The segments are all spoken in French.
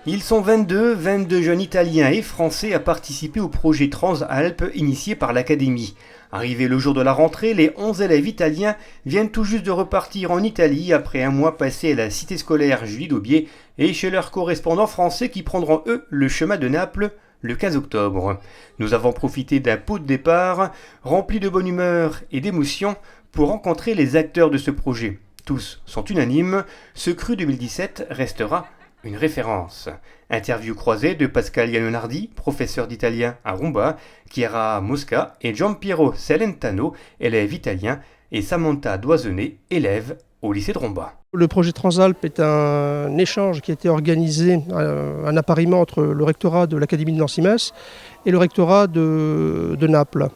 Ils sont 22 jeunes Italiens et Français à participer au projet Transalpes initié par l'Académie. Arrivé le jour de la rentrée, les 11 élèves italiens viennent tout juste de repartir en Italie après un mois passé à la cité scolaire Julie d'Aubier et chez leurs correspondants français qui prendront eux le chemin de Naples le 15 octobre. Nous avons profité d'un pot de départ rempli de bonne humeur et d'émotion pour rencontrer les acteurs de ce projet. Tous sont unanimes, ce cru 2017 restera une référence. Interview croisée de Pascal Iannonardi, professeur d'italien à Rumba, Chiara Mosca et Giampiero Celentano, élève italien, et Samantha Doisenet, élève au lycée de Rumba. Le projet Transalpes est un échange qui a été organisé, un appariement entre le rectorat de l'Académie de Nancy-Metz et le rectorat de Naples.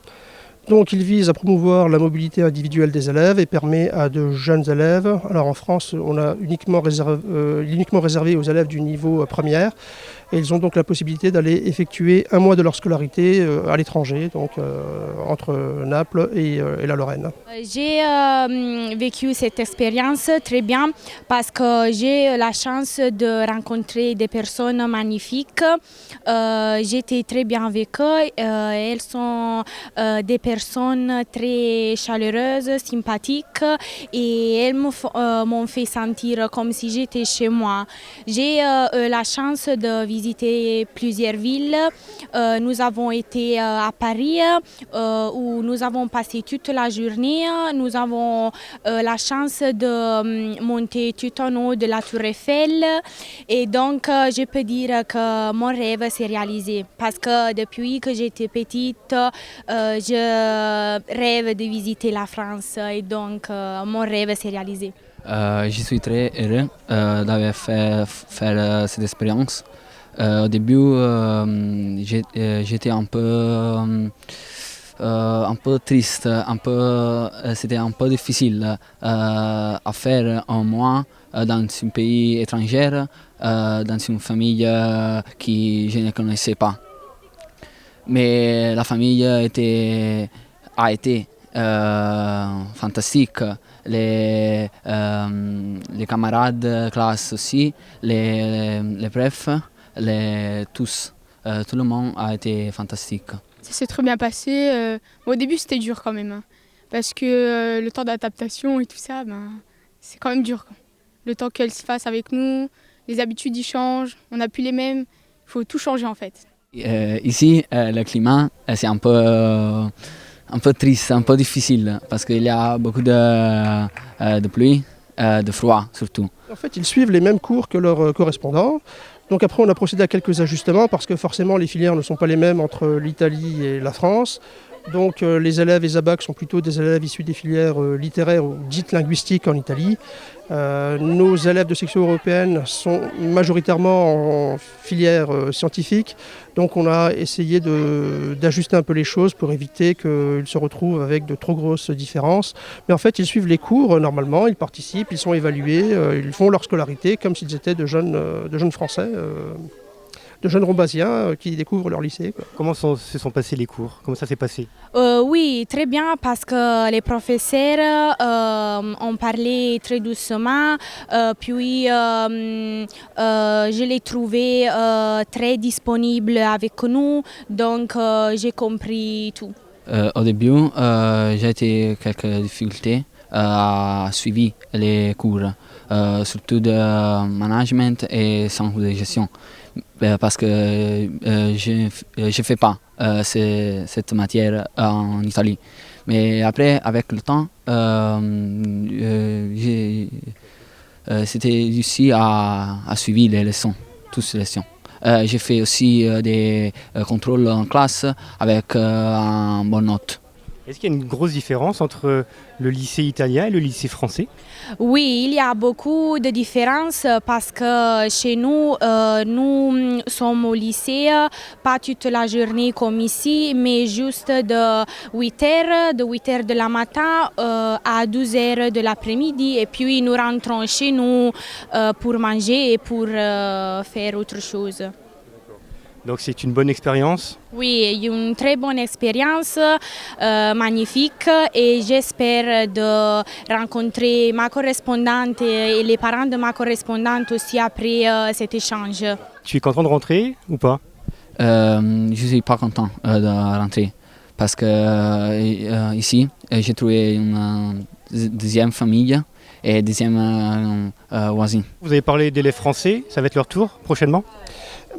Donc il vise à promouvoir la mobilité individuelle des élèves et permet à de jeunes élèves, alors en France on a uniquement réservé aux élèves du niveau première, et ils ont donc la possibilité d'aller effectuer un mois de leur scolarité à l'étranger, donc entre Naples et la Lorraine. J'ai vécu cette expérience très bien parce que j'ai la chance de rencontrer des personnes magnifiques. J'étais très bien avec eux. Elles sont des personnes très chaleureuses, sympathiques et elles m'ont fait sentir comme si j'étais chez moi. J'ai la chance de visiter plusieurs villes. Nous avons été à Paris où nous avons passé toute la journée. Nous avons la chance de monter tout en haut de la Tour Eiffel et donc je peux dire que mon rêve s'est réalisé parce que depuis que j'étais petite, je rêve de visiter la France et donc mon rêve s'est réalisé. Je suis très heureux d'avoir fait cette expérience. Au début, j'étais un peu triste, c'était un peu difficile à faire un mois dans un pays étranger, dans une famille que je ne connaissais pas. Mais la famille a été fantastique, les camarades de classe aussi, les profs, tous, tout le monde a été fantastique. Ça s'est très bien passé. Au début, c'était dur quand même, hein, parce que le temps d'adaptation et tout ça, c'est quand même dur. Le temps qu'elle se fasse avec nous, les habitudes y changent, on n'a plus les mêmes, il faut tout changer en fait. Ici, le climat, c'est un peu triste, un peu difficile, parce qu'il y a beaucoup de pluie, de froid surtout. En fait, ils suivent les mêmes cours que leurs correspondants. Donc après, on a procédé à quelques ajustements parce que forcément les filières ne sont pas les mêmes entre l'Italie et la France. Donc les élèves ESABAC sont plutôt des élèves issus des filières littéraires ou dites linguistiques en Italie. Nos élèves de section européenne sont majoritairement en filière scientifique. Donc on a essayé d'ajuster un peu les choses pour éviter qu'ils se retrouvent avec de trop grosses différences. Mais en fait, ils suivent les cours normalement, ils participent, ils sont évalués, ils font leur scolarité comme s'ils étaient de jeunes Français. De jeunes Rombasiens qui découvrent leur lycée. Comment se sont passés les cours? Comment ça s'est passé? Oui, très bien parce que les professeurs ont parlé très doucement, puis je les trouvais très disponibles avec nous, donc j'ai compris tout. Au début, j'ai eu quelques difficultés à suivre les cours, surtout de management et sciences de gestion. Parce que je ne fais pas cette matière en Italie. Mais après, avec le temps, c'était réussi à suivre les leçons, toutes les leçons. J'ai fait aussi des contrôles en classe avec une bonne note. Est-ce qu'il y a une grosse différence entre le lycée italien et le lycée français? Oui, il y a beaucoup de différences parce que chez nous, nous sommes au lycée, pas toute la journée comme ici, mais juste de 8h de la matin à 12h de l'après-midi. Et puis nous rentrons chez nous pour manger et pour faire autre chose. Donc c'est une bonne expérience? Oui, une très bonne expérience, magnifique, et j'espère de rencontrer ma correspondante et les parents de ma correspondante aussi après cet échange. Tu es content de rentrer ou pas? Je ne suis pas content de rentrer parce que ici, j'ai trouvé une deuxième famille et deuxième voisin. Vous avez parlé d'élèves français, ça va être leur tour prochainement?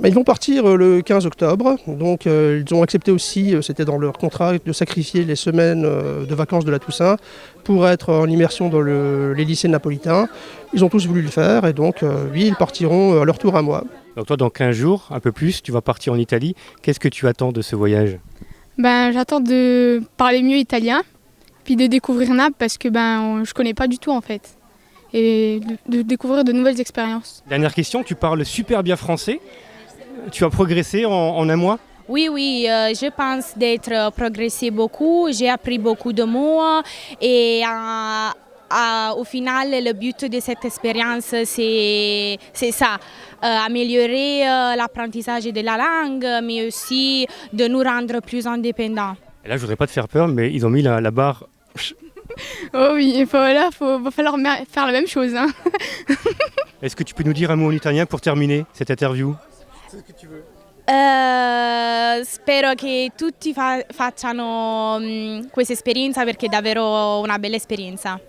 Ils vont partir le 15 octobre, donc ils ont accepté aussi, c'était dans leur contrat, de sacrifier les semaines de vacances de la Toussaint pour être en immersion dans les lycées napolitains. Ils ont tous voulu le faire et donc oui, ils partiront à leur tour un mois. Donc toi, dans 15 jours, un peu plus, tu vas partir en Italie. Qu'est-ce que tu attends de ce voyage? J'attends de parler mieux italien, puis de découvrir Naples parce que je connais pas du tout en fait. Et de découvrir de nouvelles expériences. Dernière question, tu parles super bien français. Tu as progressé en un mois? Oui, je pense d'être progressé beaucoup, j'ai appris beaucoup de mots et au final, le but de cette expérience, c'est ça, améliorer l'apprentissage de la langue, mais aussi de nous rendre plus indépendants. Et là, je voudrais pas te faire peur, mais ils ont mis la barre. Oh oui, va falloir faire la même chose. Hein. Est-ce que tu peux nous dire un mot en italien pour terminer cette interview? Spero che tutti facciano questa esperienza perché è davvero una bella esperienza.